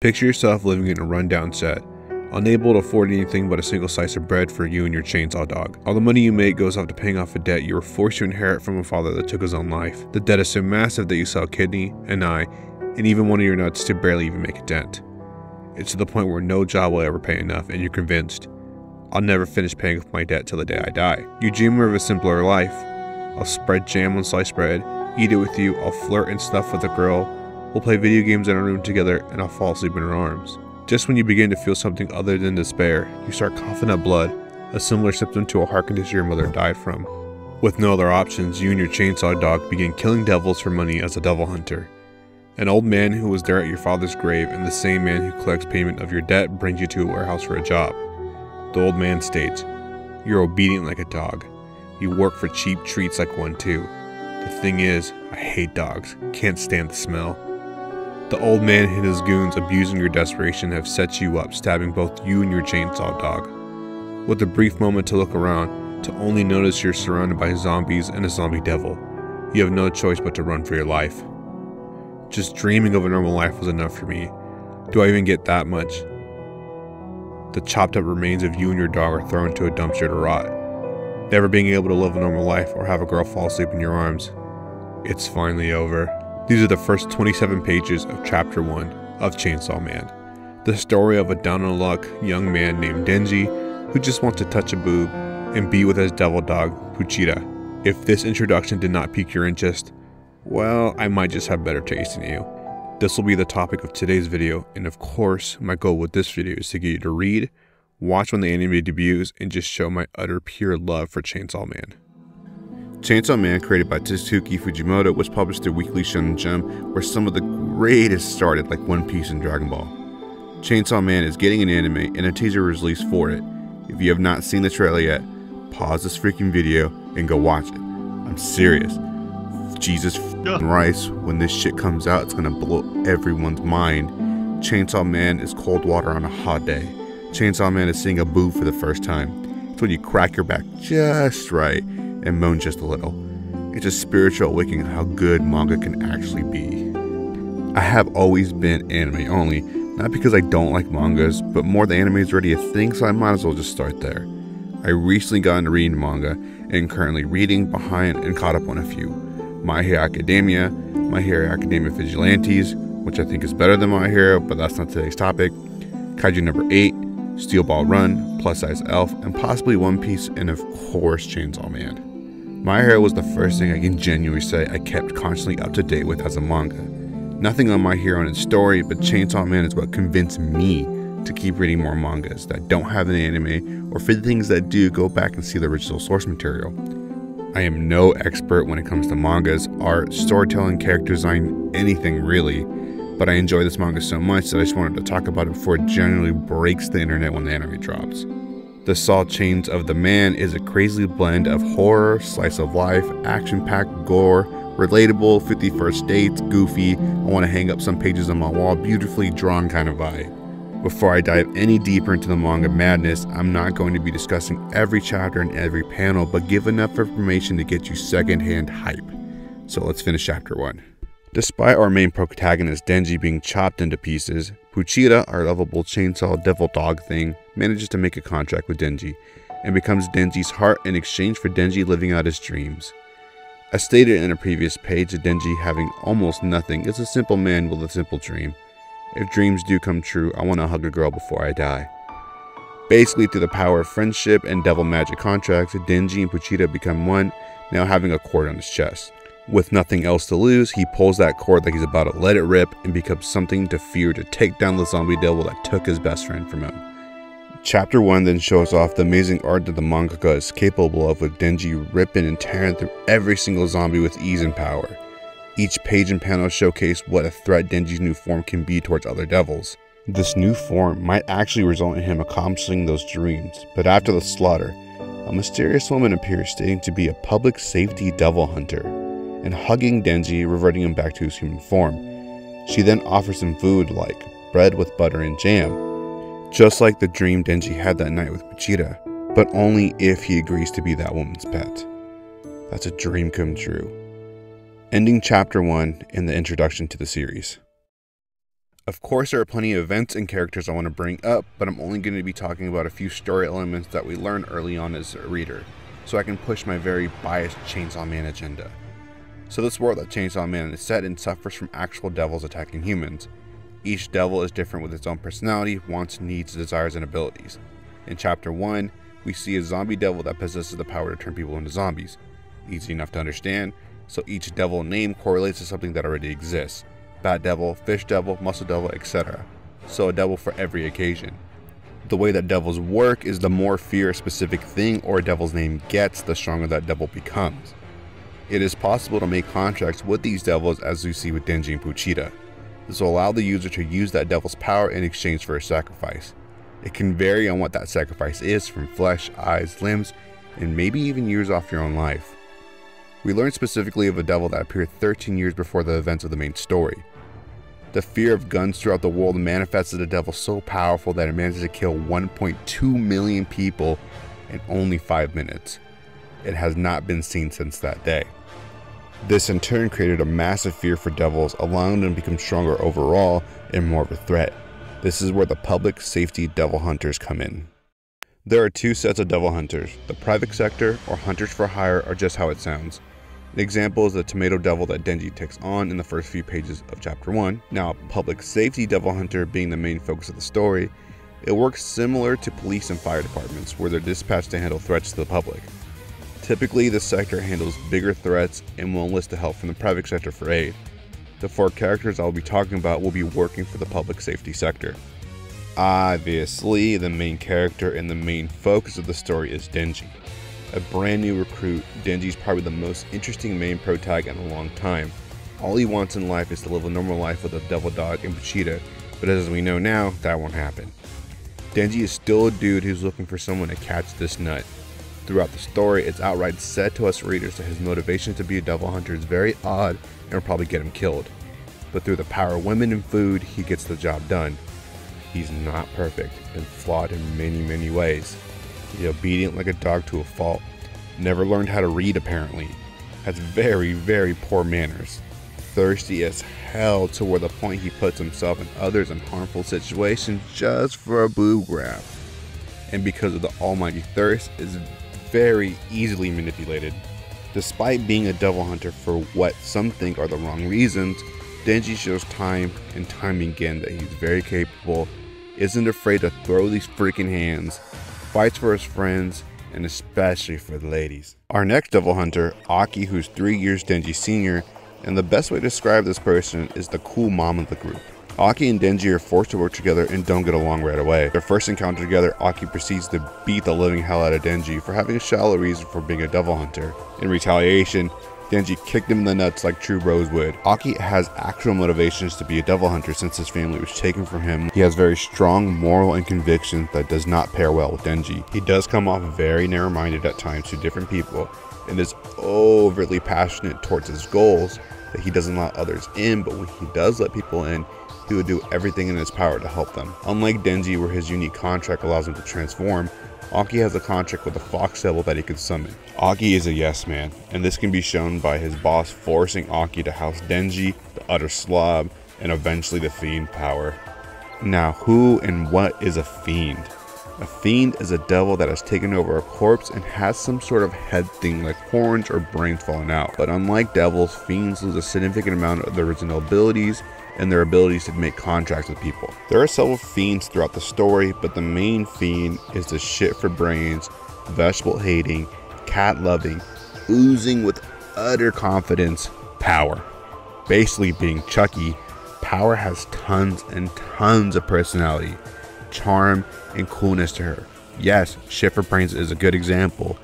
Picture yourself living in a rundown set, unable to afford anything but a single slice of bread for you and your chainsaw dog. All the money you make goes off to paying off a debt you were forced to inherit from a father that took his own life. The debt is so massive that you sell a kidney, an eye, and even one of your nuts to barely even make a dent. It's to the point where no job will ever pay enough, and you're convinced, I'll never finish paying off my debt till the day I die. You dream of a simpler life. I'll spread jam on sliced bread, eat it with you, I'll flirt and stuff with a girl, we'll play video games in our room together, and I'll fall asleep in her arms. Just when you begin to feel something other than despair, you start coughing up blood, a similar symptom to a heart condition your mother died from. With no other options, you and your chainsaw dog begin killing devils for money as a devil hunter. An old man who was there at your father's grave and the same man who collects payment of your debt brings you to a warehouse for a job. The old man states, you're obedient like a dog. You work for cheap treats like one too. The thing is, I hate dogs, can't stand the smell. The old man and his goons abusing your desperation have set you up, stabbing both you and your chainsaw dog. With a brief moment to look around, to only notice you're surrounded by zombies and a zombie devil, you have no choice but to run for your life. Just dreaming of a normal life was enough for me. Do I even get that much? The chopped up remains of you and your dog are thrown into a dumpster to rot. Never being able to live a normal life or have a girl fall asleep in your arms. It's finally over. These are the first 27 pages of Chapter 1 of Chainsaw Man. The story of a down-on-luck young man named Denji who just wants to touch a boob and be with his devil dog, Pochita. If this introduction did not pique your interest, well, I might just have better taste than you. This will be the topic of today's video, and of course, my goal with this video is to get you to read, watch when the anime debuts, and just show my utter pure love for Chainsaw Man. Chainsaw Man, created by Tetsuki Fujimoto, was published through Weekly Shonen Jump, where some of the greatest started, like One Piece and Dragon Ball. Chainsaw Man is getting an anime, and a teaser was released for it. If you have not seen the trailer yet, pause this freaking video and go watch it. I'm serious. Jesus Christ, when this shit comes out, it's gonna blow everyone's mind. Chainsaw Man is cold water on a hot day. Chainsaw Man is seeing a boob for the first time. It's when you crack your back just right and moan just a little. It's a spiritual awakening of how good manga can actually be. I have always been anime only, not because I don't like mangas, but more the anime is already a thing, so I might as well just start there. I recently got into reading manga and currently reading behind and caught up on a few. My Hero Academia, My Hero Academia Vigilantes, which I think is better than My Hero, but that's not today's topic. Kaiju number 8, Steel Ball Run, Plus Size Elf, and possibly One Piece, and of course Chainsaw Man. My Hero was the first thing I can genuinely say I kept constantly up to date with as a manga. Nothing on My Hero and its story, but Chainsaw Man is what convinced me to keep reading more mangas that don't have an anime, or for the things that do, go back and see the original source material. I am no expert when it comes to mangas, art, storytelling, character design, anything really, but I enjoy this manga so much that I just wanted to talk about it before it generally breaks the internet when the anime drops. The Saw Chains of the Man is a crazy blend of horror, slice of life, action-packed gore, relatable, 51st dates, goofy, I want to hang up some pages on my wall, beautifully drawn kind of vibe. Before I dive any deeper into the manga madness, I'm not going to be discussing every chapter and every panel, but give enough information to get you secondhand hype. So let's finish chapter 1. Despite our main protagonist Denji being chopped into pieces, Pochita, our lovable chainsaw devil dog thing, manages to make a contract with Denji, and becomes Denji's heart in exchange for Denji living out his dreams. As stated in a previous page, Denji having almost nothing is a simple man with a simple dream. If dreams do come true, I want to hug a girl before I die. Basically, through the power of friendship and devil magic contracts, Denji and Pochita become one, now having a cord on his chest. With nothing else to lose, he pulls that cord like he's about to let it rip and becomes something to fear to take down the zombie devil that took his best friend from him. Chapter 1 then shows off the amazing art that the mangaka is capable of, with Denji ripping and tearing through every single zombie with ease and power. Each page and panel showcase what a threat Denji's new form can be towards other devils. This new form might actually result in him accomplishing those dreams, but after the slaughter, a mysterious woman appears stating to be a public safety devil hunter, and hugging Denji, reverting him back to his human form. She then offers him food like bread with butter and jam, just like the dream Denji had that night with Pochita, but only if he agrees to be that woman's pet. That's a dream come true. Ending chapter 1 and the introduction to the series. Of course, there are plenty of events and characters I want to bring up, but I'm only going to be talking about a few story elements that we learn early on as a reader, so I can push my very biased Chainsaw Man agenda. So this world that Chainsaw Man is set in suffers from actual devils attacking humans. Each devil is different with its own personality, wants, needs, desires, and abilities. In Chapter 1, we see a zombie devil that possesses the power to turn people into zombies. Easy enough to understand, so each devil name correlates to something that already exists. Bat devil, fish devil, muscle devil, etc. So a devil for every occasion. The way that devils work is the more fear a specific thing or a devil's name gets, the stronger that devil becomes. It is possible to make contracts with these devils, as we see with Denji and Pochita. This will allow the user to use that devil's power in exchange for a sacrifice. It can vary on what that sacrifice is, from flesh, eyes, limbs, and maybe even years off your own life. We learn specifically of a devil that appeared 13 years before the events of the main story. The fear of guns throughout the world manifested a devil so powerful that it managed to kill 1.2 million people in only 5 minutes. It has not been seen since that day. This in turn created a massive fear for devils, allowing them to become stronger overall and more of a threat. This is where the public safety devil hunters come in. There are two sets of devil hunters. The private sector, or hunters for hire, are just how it sounds. An example is the tomato devil that Denji takes on in the first few pages of Chapter 1. Now, a public safety devil hunter being the main focus of the story, it works similar to police and fire departments, where they're dispatched to handle threats to the public. Typically, this sector handles bigger threats and will enlist the help from the private sector for aid. The 4 characters I'll be talking about will be working for the public safety sector. Obviously, the main character and the main focus of the story is Denji. A brand new recruit, Denji's probably the most interesting main protag in a long time. All he wants in life is to live a normal life with a devil dog and Pochita, but as we know now, that won't happen. Denji is still a dude who's looking for someone to catch this nut. Throughout the story, it's outright said to us readers that his motivation to be a devil hunter is very odd and will probably get him killed. But through the power of women and food, he gets the job done. He's not perfect and flawed in many ways. He's obedient like a dog to a fault. Never learned how to read apparently. Has very poor manners. Thirsty as hell to where the point he puts himself and others in harmful situations just for a boob grab. And because of the almighty thirst, is very easily manipulated. Despite being a devil hunter for what some think are the wrong reasons, Denji shows time and time again that he's very capable, isn't afraid to throw these freaking hands, fights for his friends, and especially for the ladies. Our next devil hunter, Aki, who's 3 years Denji's senior, and the best way to describe this person is the cool mom of the group. Aki and Denji are forced to work together and don't get along right away. Their first encounter together, Aki proceeds to beat the living hell out of Denji for having a shallow reason for being a devil hunter. In retaliation, Denji kicked him in the nuts like true bros would. Aki has actual motivations to be a devil hunter since his family was taken from him. He has very strong moral and conviction that does not pair well with Denji. He does come off very narrow-minded at times to different people and is overly passionate towards his goals that he doesn't let others in, but when he does let people in, he would do everything in his power to help them. Unlike Denji, where his unique contract allows him to transform, Aki has a contract with a fox devil that he could summon. Aki is a yes man, and this can be shown by his boss forcing Aki to house Denji, the utter slob, and eventually the fiend power. Now, who and what is a fiend? A fiend is a devil that has taken over a corpse and has some sort of head thing like horns or brains falling out. But unlike devils, fiends lose a significant amount of their original abilities and their abilities to make contracts with people. There are several fiends throughout the story, but the main fiend is the shit for brains, vegetable hating, cat loving, oozing with utter confidence, Power. Basically being Chucky, Power has tons and tons of personality, charm, and coolness to her. Yes, shit for brains is a good example,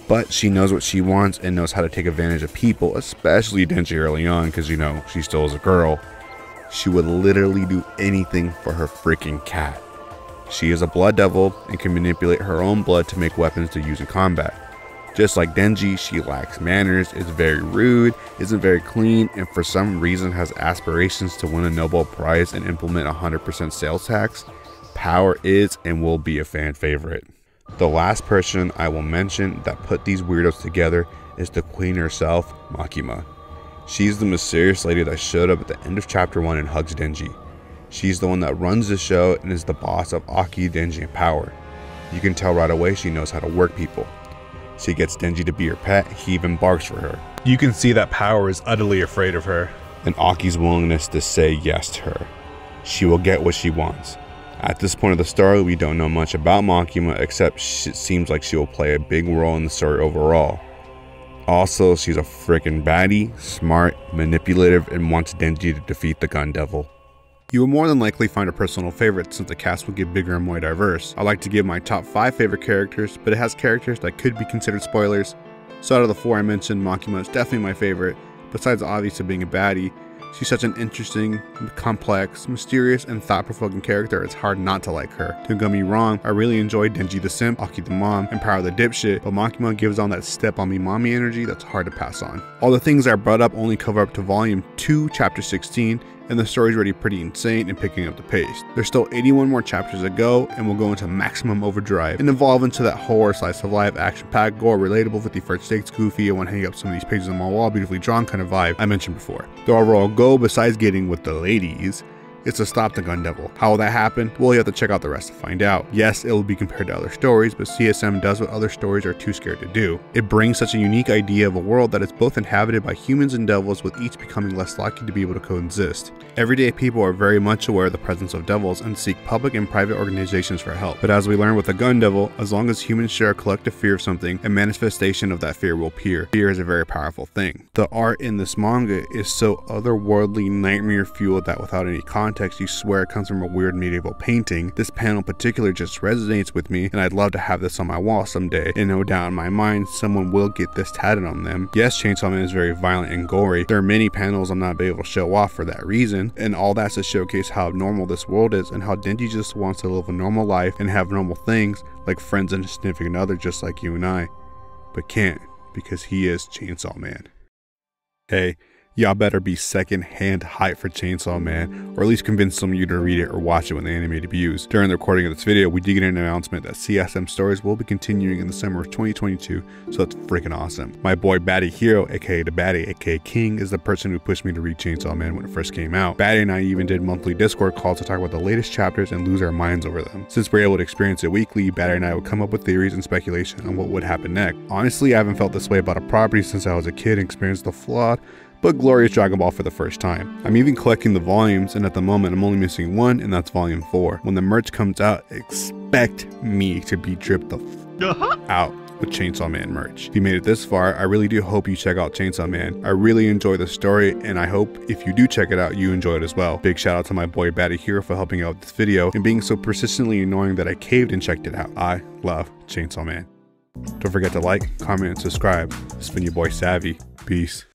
but she knows what she wants and knows how to take advantage of people, especially Denji early on, because you know, she still is a girl. She would literally do anything for her freaking cat. She is a blood devil and can manipulate her own blood to make weapons to use in combat. Just like Denji, she lacks manners, is very rude, isn't very clean, and for some reason has aspirations to win a Nobel Prize and implement 100% sales tax. Power is and will be a fan favorite. The last person I will mention that put these weirdos together is the queen herself, Makima. She's the mysterious lady that showed up at the end of chapter 1 and hugs Denji. She's the one that runs the show and is the boss of Aki, Denji, and Power. You can tell right away she knows how to work people. She gets Denji to be her pet, he even barks for her. You can see that Power is utterly afraid of her, and Aki's willingness to say yes to her. She will get what she wants. At this point of the story, we don't know much about Makima except it seems like she will play a big role in the story overall. Also, she's a freaking baddie, smart, manipulative, and wants Denji to defeat the Gun Devil. You will more than likely find a personal favorite since the cast will get bigger and more diverse. I like to give my top 5 favorite characters, but it has characters that could be considered spoilers. So out of the 4 I mentioned, Makima is definitely my favorite. Besides obviously being a baddie, she's such an interesting, complex, mysterious, and thought-provoking character, it's hard not to like her. Don't get me wrong, I really enjoy Denji the simp, Aki the mom, and Power the dipshit, but Makima gives on that step on me mommy energy that's hard to pass on. All the things I brought up only cover up to volume 2, chapter 16, and the story's already pretty insane and picking up the pace. There's still 81 more chapters to go, and we'll go into maximum overdrive and evolve into that horror, slice of life, action-packed, gore, relatable, 51st Stakes, goofy, I want to hang up some of these pages on my wall, beautifully drawn kind of vibe I mentioned before. The overall goal, besides getting with the ladies, is to stop the Gun Devil. How will that happen? Well, you have to check out the rest to find out. Yes, it will be compared to other stories, but CSM does what other stories are too scared to do. It brings such a unique idea of a world that is both inhabited by humans and devils, with each becoming less likely to be able to coexist. Everyday people are very much aware of the presence of devils and seek public and private organizations for help. But as we learn with the Gun Devil, as long as humans share a collective fear of something, a manifestation of that fear will appear. Fear is a very powerful thing. The art in this manga is so otherworldly, nightmare fueled that without any context, you swear it comes from a weird medieval painting. This panel in particular just resonates with me, and I'd love to have this on my wall someday, and no doubt in my mind someone will get this tatted on them. Yes, Chainsaw Man is very violent and gory. There are many panels I'm not able to show off for that reason, and all that's to showcase how normal this world is and how Denji just wants to live a normal life and have normal things like friends and a significant other just like you and I, but can't because he is Chainsaw Man. Hey, y'all better be second-hand hype for Chainsaw Man, or at least convince some of you to read it or watch it when the anime debuts. During the recording of this video, we did get an announcement that CSM stories will be continuing in the summer of 2022, so that's freaking awesome. My boy Batty Hero, aka the Batty, aka King, is the person who pushed me to read Chainsaw Man when it first came out. Batty and I even did monthly Discord calls to talk about the latest chapters and lose our minds over them. Since we're able to experience it weekly, Batty and I would come up with theories and speculation on what would happen next. Honestly, I haven't felt this way about a property since I was a kid and experienced the flawed but glorious Dragon Ball for the first time. I'm even collecting the volumes, and at the moment I'm only missing one, and that's volume 4. When the merch comes out, expect me to be dripped the out with Chainsaw Man merch. If you made it this far, I really do hope you check out Chainsaw Man. I really enjoy the story, and I hope if you do check it out, you enjoy it as well. Big shout out to my boy Batty Hero for helping out with this video and being so persistently annoying that I caved and checked it out. I love Chainsaw Man. Don't forget to like, comment, and subscribe. It's been your boy Savi. Peace.